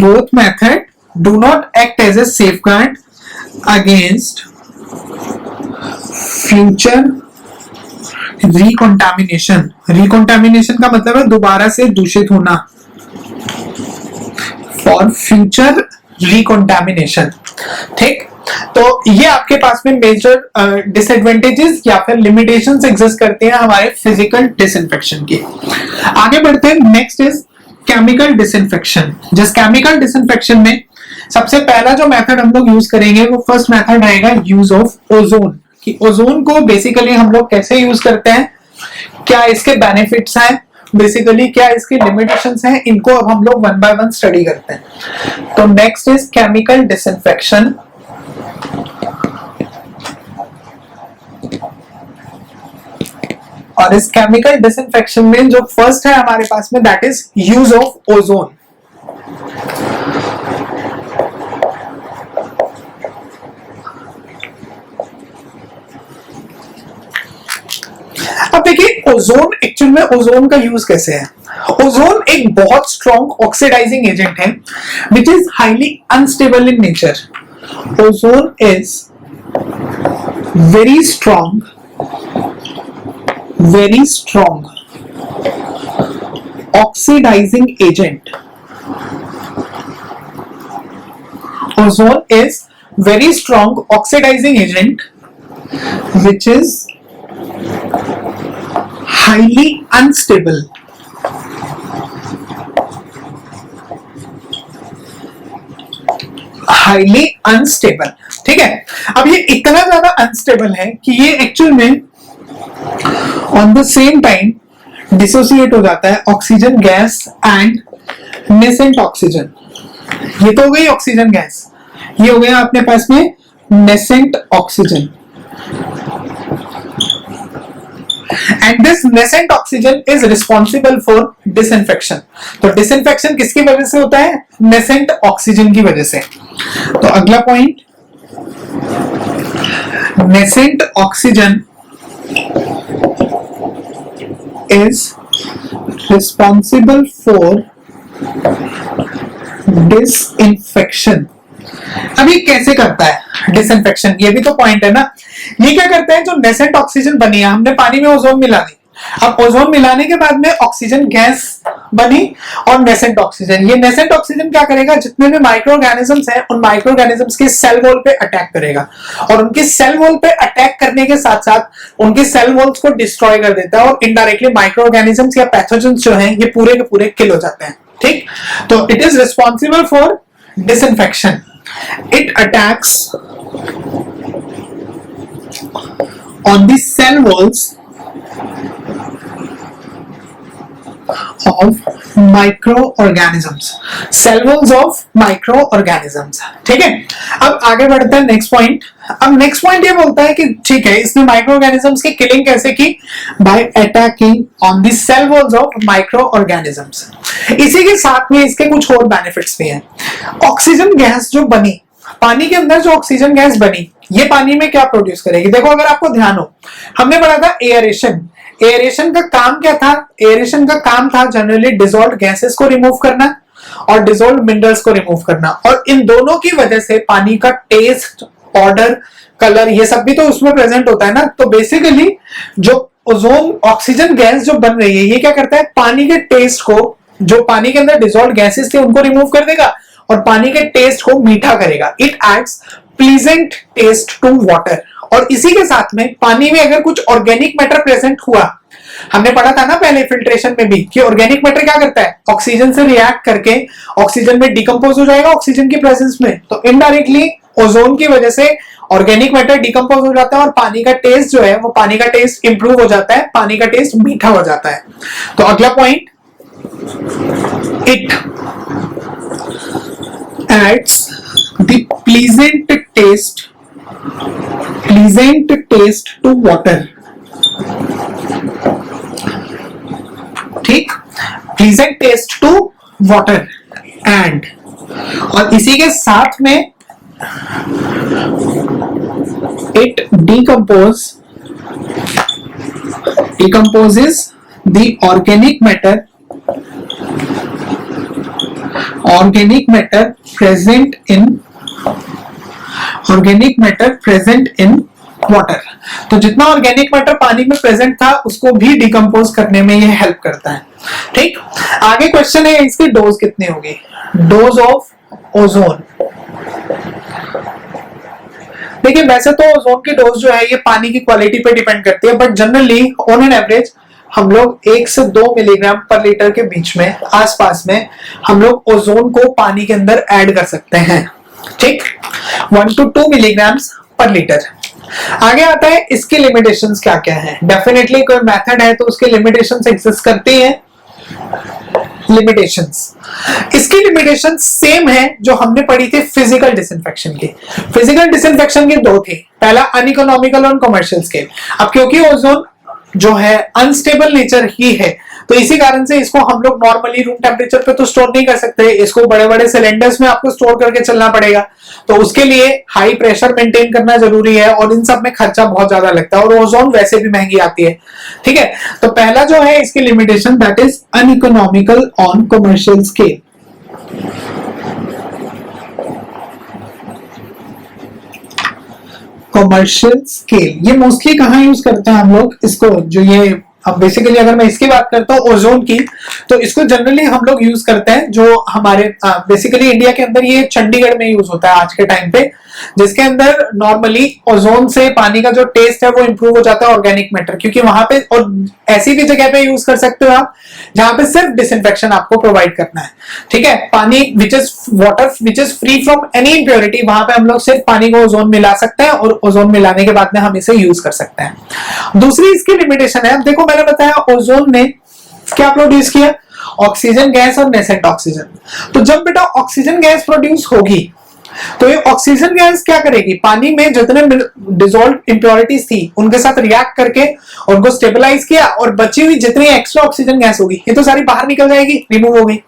Both method do not act as a safeguard against future recontamination. Recontamination का मतलब है दोबारा से दूषित होना, for future recontamination, ठीक। तो ये आपके पास में मेजर डिसएडवांटेजेस या फिर लिमिटेशंस एग्जिस्ट करते हैं हमारे फिजिकल डिसइंफेक्शन की। आगे बढ़ते हैं, नेक्स्ट इज केमिकल डिसइंफेक्शन। जिस केमिकल डिसइंफेक्शन में सबसे पहला जो मेथड हम लोग यूज करेंगे वो फर्स्ट मेथड रहेगा यूज ऑफ ओजोन। कि ओजोन को बेसिकली हम लोग कैसे यूज करते हैं, क्या इसके बेनिफिट्स हैं, बेसिकली क्या इसकी लिमिटेशंस हैं, इनको अब हम लोग वन बाय वन स्टडी करते हैं। तो नेक्स्ट इज केमिकल डिसइंफेक्शन। और इस केमिकल डिसइंफेक्शन में जो फर्स्ट है हमारे पास में, that is use of ozone. अब देखिए ओजोन, एक्चुअल में ओजोन का यूज कैसे है। ओजोन एक बहुत स्ट्रॉन्ग ऑक्सीडाइजिंग एजेंट है which is highly unstable in nature. Ozone is very strong oxidizing agent. Ozone is very strong oxidizing agent which is highly unstable. Highly unstable, ठीक है। अब ये इतना ज्यादा अनस्टेबल है कि ये एक्चुअल में on the same time dissociate हो जाता है oxygen gas and nascent oxygen. ये तो हो गई ऑक्सीजन गैस, ये हो गया अपने पास में nascent oxygen. And this nascent oxygen is responsible for disinfection. तो डिसइंफेक्शन किसकी वजह से होता है, नेसेंट ऑक्सीजन की वजह से। तो अगला point, nascent oxygen is responsible for disinfection. अब ये कैसे करता है डिसइंफेक्शन, ये भी तो पॉइंट है ना। ये क्या करता है, जो नेसेंट ऑक्सीजन बनी है, हमने पानी में ओजोन मिला दी, अब ओजोन मिलाने के बाद में ऑक्सीजन गैस बनी और नेसेंट ऑक्सीजन। ये नेसेंट ऑक्सीजन क्या करेगा, जितने भी माइक्रो ऑर्गेनिजम्स हैं उन माइक्रो ऑर्गेनिजम्स के सेल वॉल पे अटैक करेगा और उनके सेल वॉल पे अटैक करने के साथ साथ उनके सेल वॉल्स को डिस्ट्रॉय कर देता है और इनडायरेक्टली माइक्रो ऑर्गेनिजम्स या पैथोजेंस जो हैं ये पूरे के पूरे किल हो जाते हैं। ठीक, तो it is responsible for disinfection. It attacks on the cell walls of microorganisms, cell walls of microorganisms। ठीक है, अब आगे बढ़ते हैं नेक्स्ट पॉइंट। अब नेक्स्ट पॉइंट ये बोलता है कि ठीक है, इसने माइक्रोऑर्गेनिजम्स की किलिंग कैसे की, by attacking on the cell walls of microorganisms. इसी के साथ में इसके कुछ और बेनिफिट्स भी हैं। ऑक्सीजन गैस जो बनी, पानी के अंदर जो ऑक्सीजन गैस बनी, ये पानी में क्या प्रोड्यूस करेगी। देखो अगर आपको ध्यान हो, हमने पढ़ा था एयरेशन। एयरेशन का काम क्या था, एयरेशन का काम था जनरली डिसॉल्व्ड गैसेस को रिमूव करना और डिसॉल्व्ड मिनरल्स को रिमूव करना, और इन दोनों की वजह से पानी का टेस्ट, ऑर्डर, कलर, ये सब भी तो उसमें प्रेजेंट होता है ना। तो बेसिकली जो ओजोन ऑक्सीजन गैस जो बन रही है, ये क्या करता है, पानी के टेस्ट को, जो पानी के अंदर डिसॉल्व्ड गैसेस थे उनको रिमूव कर देगा और पानी के टेस्ट को मीठा करेगा। It adds pleasant taste to water. और इसी के साथ में पानी में अगर कुछ ऑर्गेनिक मैटर प्रेजेंट हुआ, हमने पढ़ा था ना पहले फिल्ट्रेशन में भी कि ऑर्गेनिक मैटर क्या करता है, ऑक्सीजन से रिएक्ट करके ऑक्सीजन में डिकम्पोज हो जाएगा ऑक्सीजन की प्रेजेंस में। तो इनडायरेक्टली ओजोन की वजह से ऑर्गेनिक मैटर डिकम्पोज हो जाता है और पानी का टेस्ट जो है वो, पानी का टेस्ट इंप्रूव हो जाता है, पानी का टेस्ट मीठा हो जाता है। तो अगला point, it adds the pleasant taste to water। ठीक, pleasant taste to water and, और इसी के साथ में it decomposes the organic matter present in water। तो जितना ऑर्गेनिक मैटर पानी में प्रेजेंट था उसको भी डिकम्पोज करने में ये हेल्प करता है। ठीक, आगे क्वेश्चन है इसकी डोज कितनी होगी, डोज ऑफ ओजोन। देखिए वैसे तो ओजोन की डोज जो है ये पानी की क्वालिटी पे डिपेंड करती है, but generally on an average हम लोग 1 से 2 मिलीग्राम पर लीटर के बीच में, आसपास में हम लोग ओजोन को पानी के अंदर ऐड कर सकते हैं। ठीक, 1 to 2 मिलीग्राम पर लीटर। आगे आता है इसकी लिमिटेशंस क्या क्या है। डेफिनेटली कोई मेथड है तो उसकी लिमिटेशंस एग्जिस्ट करती हैं। लिमिटेशंस, इसकी लिमिटेशंस सेम है जो हमने पढ़ी थी फिजिकल डिसइंफेक्शन की। फिजिकल डिसइंफेक्शन के 2 थे, पहला अनइकोनॉमिकल और कमर्शियल स्केल। अब क्योंकि ओजोन जो है अनस्टेबल नेचर ही है, तो इसी कारण से इसको हम लोग नॉर्मली रूम टेम्परेचर पे तो स्टोर नहीं कर सकते, इसको बड़े बड़े सिलेंडर्स में आपको स्टोर करके चलना पड़ेगा। तो उसके लिए हाई प्रेशर मेंटेन करना जरूरी है और इन सब में खर्चा बहुत ज्यादा लगता है और ओजोन वैसे भी महंगी आती है। ठीक है, तो पहला जो है इसकी limitation, that is uneconomical on commercial scale. Commercial scale, ये मोस्टली कहाँ यूज करते हैं हम लोग इसको, जो ये अब बेसिकली अगर मैं इसकी बात करता हूँ ओजोन की, तो इसको जनरली हम लोग यूज करते हैं जो हमारे बेसिकली इंडिया के अंदर ये चंडीगढ़ में यूज होता है आज के टाइम पे, जिसके अंदर नॉर्मली ओजोन से पानी का जो टेस्ट है वो इंप्रूव हो जाता है ऑर्गेनिक मैटर, क्योंकि वहां पे, और ऐसी भी जगह पे यूज कर सकते हो आप जहां पे सिर्फ डिसइंफेक्शन आपको प्रोवाइड करना है। ठीक है, पानी which is water which is free from any impurity, वहां पे हम लोग सिर्फ पानी को ओजोन मिला सकते हैं और ओजोन मिलाने के बाद में हम इसे यूज कर सकते हैं। दूसरी इसकी लिमिटेशन है, अब देखो मैंने बताया ओजोन ने क्या प्रोड्यूस किया, ऑक्सीजन गैस और नेसेंट ऑक्सीजन। तो जब बेटा ऑक्सीजन गैस प्रोड्यूस होगी तो ये ऑक्सीजन गैस क्या करेगी, पानी में जितने डिसॉल्व्ड इंप्योरिटीज थी उनके साथ रिएक्ट करके उनको स्टेबलाइज किया और बची हुई जितनी एक्स्ट्रा ऑक्सीजन गैस होगी ये तो सारी बाहर निकल जाएगी, रिमूव हो गई।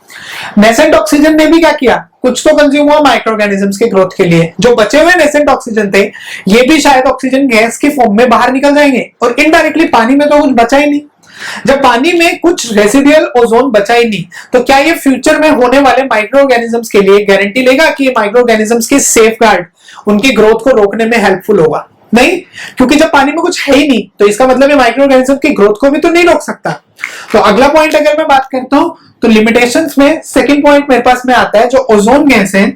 नेसेंट ऑक्सीजन ने भी क्या किया, कुछ तो कंज्यूम हुआ माइक्रो ऑर्गेनिजम्स के ग्रोथ के लिए, जो बचे हुए नेसेंट ऑक्सीजन थे ये भी शायद ऑक्सीजन गैस के फॉर्म में बाहर निकल जाएंगे और इनडायरेक्टली पानी में तो कुछ बचा ही नहीं। जब पानी में कुछ रेसिडुअल ओजोन बचा ही नहीं, तो क्या ये फ्यूचर में होने वाले माइक्रो ऑर्गेनिजम्स के लिए गारंटी लेगा कि ये माइक्रो ऑर्गेनिजम्स के सेफगार्ड उनकी ग्रोथ को रोकने में हेल्पफुल होगा? नहीं, क्योंकि जब पानी में कुछ है ही नहीं तो इसका मतलब है माइक्रो ऑर्गेनिज्म की ग्रोथ को भी तो नहीं रोक सकता। तो अगला पॉइंट अगर मैं बात करता हूं तो लिमिटेशंस में सेकंड पॉइंट मेरे पास में आता है जो ओजोन गैस है,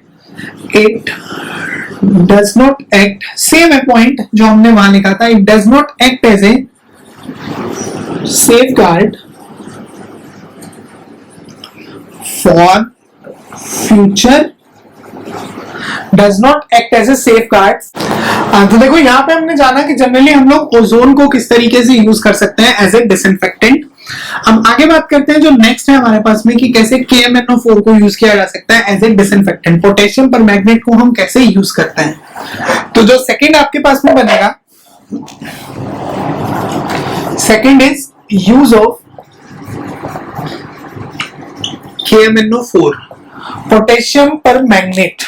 it does not act, same है पॉइंट जो हमने वहां लिखा था, it does not act as a safeguard for future, does not act as a safeguard। तो देखो यहाँ पे हमने जाना कि जनरली हम लोग ओजोन को किस तरीके से यूज कर सकते हैं एज ए डिसइंफेक्टेंट। हम आगे बात करते हैं जो नेक्स्ट है हमारे पास में कि कैसे KMnO4 को यूज किया जा सकता है as a disinfectant, potassium permanganate को हम कैसे यूज करते हैं। तो जो सेकेंड आपके पास में बनेगा, second is use of KMnO4 potassium permanganate.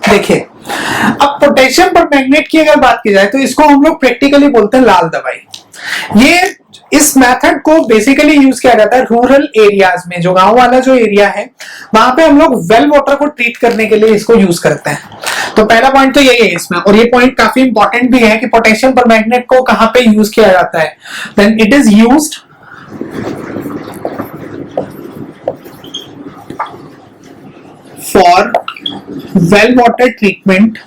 देखिए अब पोटेशियम परमैंगनेट की अगर बात की जाए तो इसको हम लोग प्रैक्टिकली बोलते हैं लाल दवाई। ये इस मेथड को बेसिकली यूज किया जाता है रूरल एरियाज में, जो गांव वाला जो एरिया है वहां पे हम लोग वेल वाटर को ट्रीट करने के लिए इसको यूज करते हैं। तो पहला पॉइंट तो यही है इसमें, और ये पॉइंट काफी इंपॉर्टेंट भी है कि पोटेशियम परमैंगनेट को कहां पे यूज किया जाता है। Then it is used for well water treatment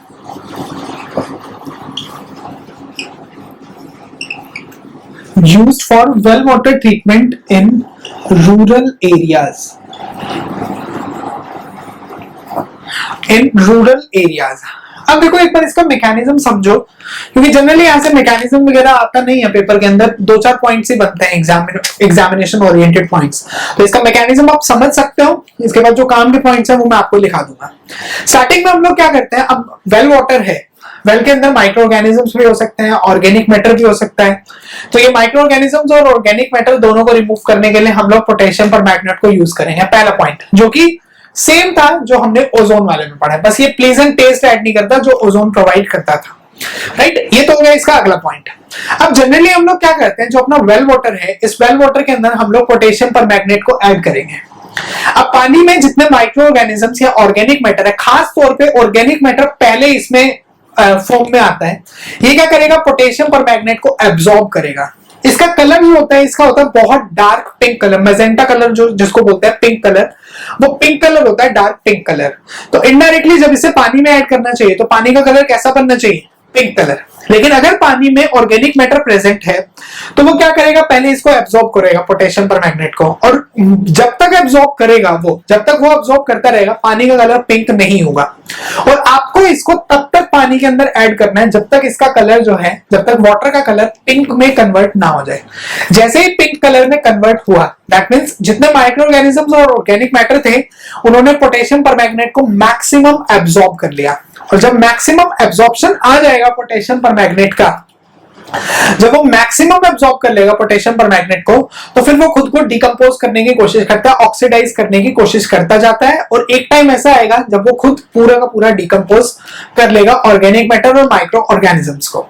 used for well water treatment in rural areas, in rural areas। अब देखो एक बार इसका मैकेनिज्म समझो, क्योंकि जनरली यहाँ से मैकेनिज्म वगैरह आता नहीं है पेपर के अंदर, दो चार पॉइंट्स ही बनते हैं एग्जामिनेशन ओरिएंटेड पॉइंट्स। तो इसका मैकेनिज्म आप समझ सकते हो, इसके बाद जो काम के पॉइंट्स हैं वो मैं आपको लिखा दूंगा। स्टार्टिंग में हम लोग क्या करते हैं, अब वेल वाटर है, वेल के अंदर माइक्रो ऑर्गेनिजम्स भी हो सकते हैं, ऑर्गेनिक मैटर भी हो सकता है। तो ये माइक्रो ऑर्गेनिजम्स और ऑर्गेनिक मैटर दोनों को रिमूव करने के लिए हम लोग पोटेशियम परमैंगनेट को यूज करेंगे। पहला पॉइंट जो कि सेम था जो हमने ओजोन वाले में पढ़ा है, बस ये प्लेजेंट टेस्ट ऐड नहीं करता जो ओजोन प्रोवाइड करता था, राइट। ये तो हो गया इसका अगला पॉइंट। अब जनरली हम लोग क्या करते हैं, जो अपना वेल वाटर है, इस वेल वाटर के अंदर हम लोग पोटेशियम परमैंगनेट को ऐड करेंगे। अब पानी में जितने माइक्रो ऑर्गेनिजम्स या ऑर्गेनिक मैटर है, खास तौर पे ऑर्गेनिक मैटर पहले इसमें फॉर्म में आता है, ये क्या करेगा, पोटेशियम परमैंगनेट को एब्जॉर्ब करेगा। इसका कलर जो होता है, इसका होता है बहुत dark pink colour, magenta colour जो जिसको बोलते हैं पिंक कलर, वो पिंक कलर होता है, डार्क पिंक कलर। तो इनडायरेक्टली जब इसे पानी में ऐड करना चाहिए तो पानी का कलर कैसा बनना चाहिए, पिंक कलर। लेकिन अगर पानी में ऑर्गेनिक मैटर प्रेजेंट है तो वो क्या करेगा, पहले इसको एब्जॉर्ब करेगा पोटेशियम परमैंगनेट को, और जब तक एब्जॉर्ब करेगा वो, जब तक वो एब्जॉर्ब करता रहेगा, पानी का कलर पिंक नहीं होगा। और आपको इसको तब तक पानी के अंदर ऐड करना है जब तक इसका कलर जो है, जब तक वाटर का कलर पिंक में कन्वर्ट ना हो जाए। जैसे ही पिंक कलर में कन्वर्ट हुआ, दैट मींस जितने माइक्रो ऑर्गेनिजम्स और ऑर्गेनिक मैटर थे उन्होंने पोटेशियम परमैंगनेट को मैक्सिमम एब्जॉर्ब कर लिया। और जब मैक्सिमम एब्जॉर्प्शन आ जाएगा पोटेशियम परमैंगनेट का, जब वो मैक्सिमम एब्जॉर्ब कर लेगा पोटेशियम परमैंगनेट को, तो फिर वो खुद को डिकम्पोज करने की कोशिश करता है, ऑक्सीडाइज करने की कोशिश करता जाता है, और एक टाइम ऐसा आएगा जब वो खुद पूरा का पूरा डिकम्पोज कर लेगा ऑर्गेनिक मैटर और माइक्रो ऑर्गेनिजम्स को।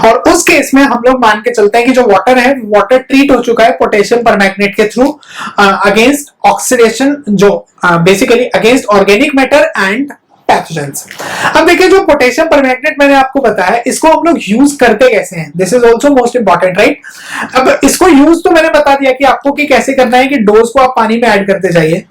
और उस केस में हम लोग मान के चलते हैं कि जो वाटर है, वाटर ट्रीट हो चुका है पोटेशियम परमैंगनेट के थ्रू अगेंस्ट ऑक्सीडेशन, जो basically against organic matter and pathogens. अब देखिए जो पोटेशियम परमैंगनेट मैंने आपको बताया, इसको हम लोग यूज करते कैसे हैं, this is also most important, right. अब इसको यूज तो मैंने बता दिया कि आपको कि कैसे करना है, कि डोज को आप पानी में ऐड करते जाइए।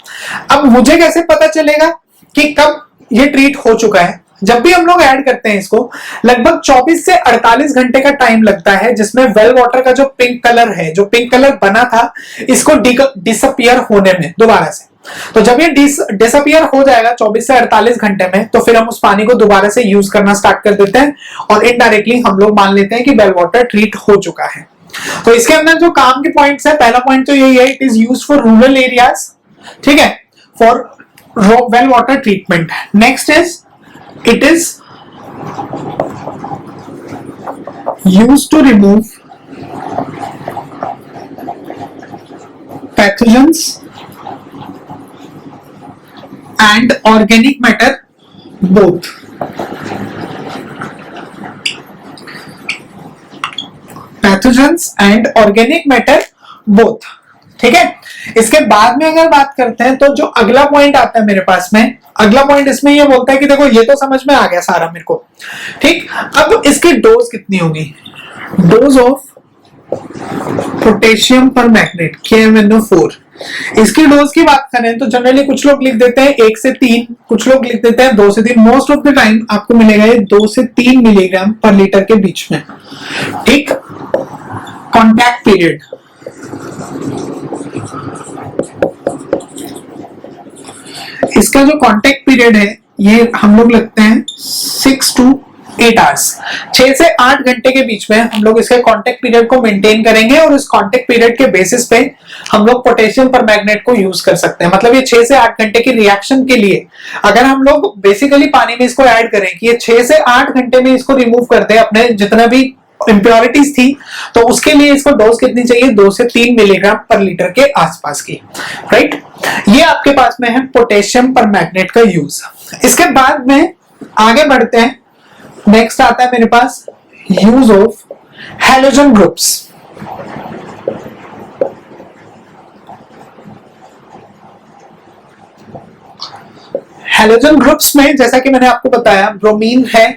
अब मुझे कैसे पता चलेगा कि कब ये ट्रीट हो चुका है, जब भी हम लोग ऐड करते हैं इसको लगभग 24 से 48 घंटे का टाइम लगता है, जिसमें वेल वाटर का जो पिंक कलर है, जो पिंक कलर बना था, इसको डिसअपियर होने में दोबारा से। तो जब ये डिसअपियर हो जाएगा 24 से 48 घंटे में, तो फिर हम उस पानी को दोबारा से यूज करना स्टार्ट कर देते हैं, और इनडायरेक्टली हम लोग मान लेते हैं कि वेल वाटर ट्रीट हो चुका है। तो इसके अंदर जो काम के पॉइंट्स है, पहला पॉइंट तो यही है, it is used for rural areas, ठीक है, for well water treatment. Next is it is used to remove pathogens and organic matter both। pathogens and organic matter both, ठीक है। इसके बाद में अगर बात करते हैं तो जो अगला पॉइंट आता है मेरे पास में, अगला पॉइंट इसमें ये बोलता है कि देखो ये तो समझ में आ गया सारा मेरे को, ठीक। अब इसकी डोज कितनी होगी, डोज ऑफ पोटेशियम पर मैग्नेट KMnO4, इसकी डोज की बात करें तो जनरली कुछ लोग लिख देते हैं 1 से 3, कुछ लोग लिख देते हैं 2 से 3, मोस्ट ऑफ द टाइम आपको मिलेगा ये 2 से 3 मिलीग्राम पर लीटर के बीच में, ठीक। कॉन्टैक्ट पीरियड, इसका जो कॉन्टैक्ट पीरियड है ये हम लोग लगते हैं 6 to 8 आवर्स, 6 से 8 घंटे के बीच में हम लोग इसके कॉन्टैक्ट पीरियड को मेंटेन करेंगे और इस कॉन्टैक्ट पीरियड के बेसिस पे हम लोग पोटेशियम पर मैग्नेट को यूज कर सकते हैं। मतलब ये 6 से 8 घंटे की रिएक्शन के लिए अगर हम लोग बेसिकली पानी में इसको ऐड करें कि ये 6 से 8 घंटे में इसको रिमूव कर दे अपने जितना भी इंप्योरिटीज थी, तो उसके लिए इसको डोज कितनी चाहिए, 2 से 3 मिलीग्राम पर लीटर के आसपास की, राइट। ये आपके पास में है पोटेशियम पर मैग्नेट का यूज। इसके बाद में आगे बढ़ते हैं, नेक्स्ट आता है मेरे पास use of halogen groups. Halogen groups में जैसा कि मैंने आपको बताया ब्रोमीन है,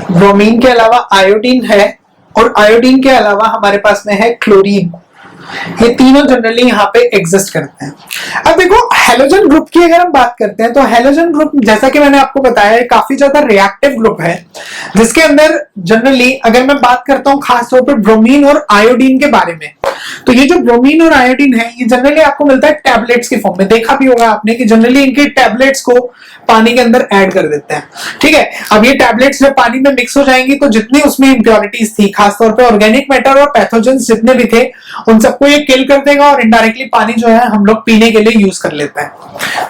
ब्रोमीन के अलावा आयोडीन है और आयोडीन के अलावा हमारे पास में है क्लोरीन। ये तीनों जनरली यहाँ पे एग्जिस्ट करते हैं। अब देखो हैलोजन ग्रुप की अगर हम बात करते हैं तो हैलोजन ग्रुप जैसा कि मैंने आपको बताया काफी ज्यादा रिएक्टिव ग्रुप है, जिसके अंदर जनरली अगर मैं बात करता हूँ खास तौर पर ब्रोमीन और आयोडीन के बारे में, तो ये जो ब्रोमीन और आयोडीन है ये जनरली आपको मिलता है टैबलेट्स के फॉर्म में। देखा भी होगा आपने कि जनरली इनके टैबलेट्स को पानी के अंदर ऐड कर देते हैं, ठीक है। अब ये टैबलेट्स जब पानी में मिक्स हो जाएंगी तो जितनी उसमें इंप्योरिटीज थी, खासतौर पे ऑर्गेनिक मैटर और पैथोजेंस जितने भी थे, उन सबको ये किल कर देगा और इनडायरेक्टली पानी जो है हम लोग पीने के लिए यूज कर लेते हैं,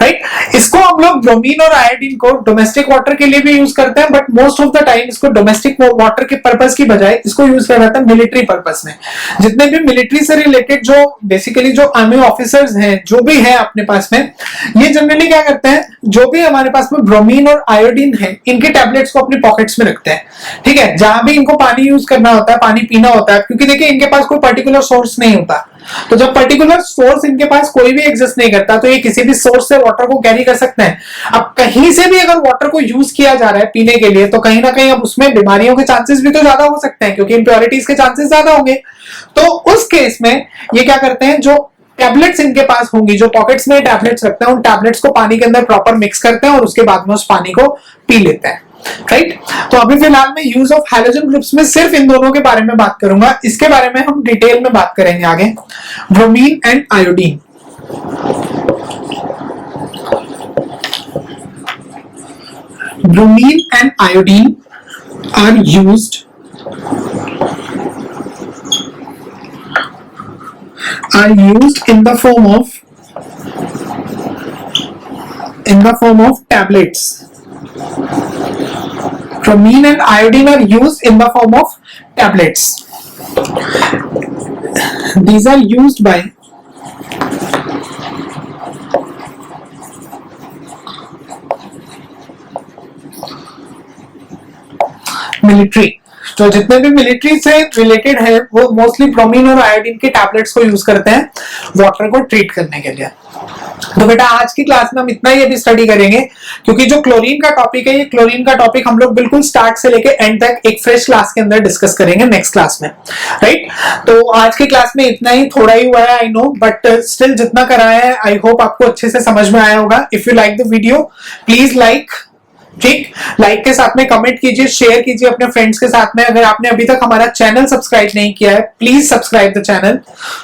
राइट। इसको हम लोग ब्रोमीन और आयोडीन को डोमेस्टिक वाटर के लिए भी यूज करते हैं, but most of the time इसको डोमेस्टिक वाटर के पर्पस की बजाय इसको यूज किया जाता है मिलिट्री पर्पस में। जितने भी मिलिट्री से रिलेटेड जो बेसिकली जो आर्मी ऑफिसर्स हैं, जो भी है अपने पास में, ये जनरली क्या करते हैं, जो भी हमारे पास में ब्रोमीन और आयोडीन है इनके टैबलेट्स को अपनी पॉकेट्स में रखते हैं, ठीक है। जहां भी इनको पानी यूज करना होता है, पानी पीना होता है, क्योंकि देखिए इनके पास कोई पर्टिकुलर सोर्स नहीं होता, तो जब पर्टिकुलर सोर्स इनके पास कोई भी एग्जिस्ट नहीं करता तो ये किसी भी सोर्स से वाटर को कैरी कर सकते हैं। अब कहीं से भी अगर वाटर को यूज किया जा रहा है पीने के लिए तो कहीं ना कहीं अब उसमें बीमारियों के चांसेस भी तो ज्यादा हो सकते हैं, क्योंकि इंप्योरिटीज के चांसेस ज्यादा होंगे। तो उस केस में ये क्या करते हैं, जो टैबलेट्स इनके पास होंगी, जो पॉकेट्स में टैबलेट्स रखते हैं, उन टैबलेट्स को पानी के अंदर प्रॉपर मिक्स करते हैं और उसके बाद में उस पानी को पी लेते हैं, राइट। तो अभी फिलहाल मैं यूज ऑफ हैलोजन ग्रुप्स में सिर्फ इन दोनों के बारे में बात करूंगा, इसके बारे में हम डिटेल में बात करेंगे आगे। Bromine and iodine, bromine and iodine are used in the form of tablets. Bromine and iodine are used in the form of tablets. These are used by military. तो जितने भी मिलिट्री से रिलेटेड है वो मोस्टली ब्रोमीन और iodine के tablets को use करते हैं वाटर को ट्रीट करने के लिए। तो बेटा आज की क्लास में हम इतना ही अभी स्टडी करेंगे, क्योंकि जो क्लोरीन का टॉपिक है, ये क्लोरीन का टॉपिक हम लोग बिल्कुल स्टार्ट से लेके एंड तक एक फ्रेश क्लास के अंदर डिस्कस करेंगे नेक्स्ट क्लास में, राइट। तो आज की क्लास में इतना ही, थोड़ा ही हुआ है आई नो, बट स्टिल जितना कराया है आई होप आपको अच्छे से समझ में आया होगा। If you like the video please like, ठीक, लाइक के साथ में कमेंट कीजिए, शेयर कीजिए अपने फ्रेंड्स के साथ में। अगर आपने अभी तक हमारा चैनल सब्सक्राइब नहीं किया है प्लीज सब्सक्राइब द चैनल,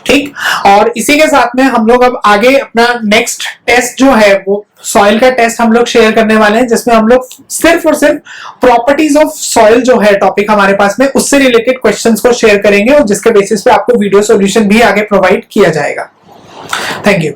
ठीक। और इसी के साथ में हम लोग अब आगे अपना नेक्स्ट टेस्ट जो है वो सॉइल का टेस्ट हम लोग शेयर करने वाले हैं, जिसमें हम लोग सिर्फ और सिर्फ प्रॉपर्टीज ऑफ सॉइल जो है टॉपिक हमारे पास में, उससे रिलेटेड क्वेश्चंस को शेयर करेंगे और जिसके बेसिस पे आपको वीडियो सॉल्यूशन भी आगे प्रोवाइड किया जाएगा। Thank you.